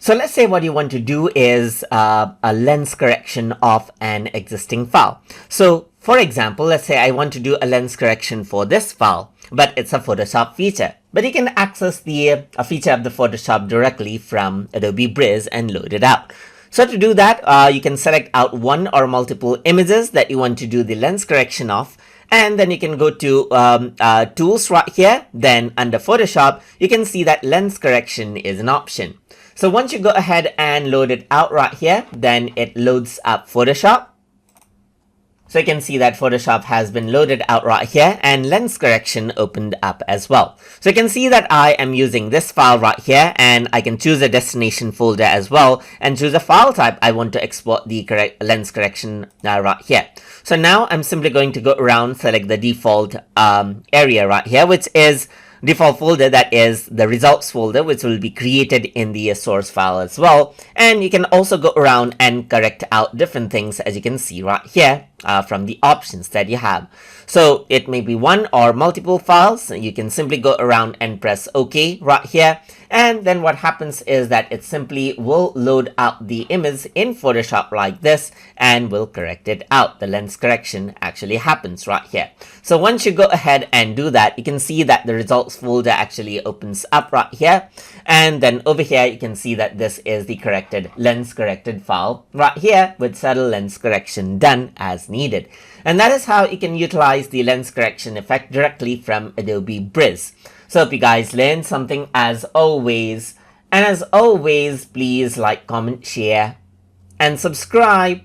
So let's say what you want to do is a lens correction of an existing file. So for example, let's say I want to do a lens correction for this file, but it's a Photoshop feature. But you can access the feature of the Photoshop directly from Adobe Bridge and load it out. So to do that, you can select out one or multiple images that you want to do the lens correction of. And then you can go to tools right here. Then under Photoshop, you can see that lens correction is an option. So once you go ahead and load it out right here, then it loads up Photoshop. So you can see that Photoshop has been loaded out right here and lens correction opened up as well. So you can see that I am using this file right here, and I can choose a destination folder as well and choose a file type I want to export the lens correction right here. So now I'm simply going to go around, select the default area right here, which is default folder, that is the results folder, which will be created in the source file as well. And you can also go around and correct out different things, as you can see right here from the options that you have. So it may be one or multiple files. You can simply go around and press OK right here. And then what happens is that it simply will load out the image in Photoshop like this and will correct it out. The lens correction actually happens right here. So once you go ahead and do that, you can see that the results folder actually opens up right here. And then over here, you can see that this is the lens corrected file right here with subtle lens correction done as needed. And that is how you can utilize the lens correction effect directly from Adobe Bridge. So hope you guys learned something as always. And as always, please like, comment, share, and subscribe.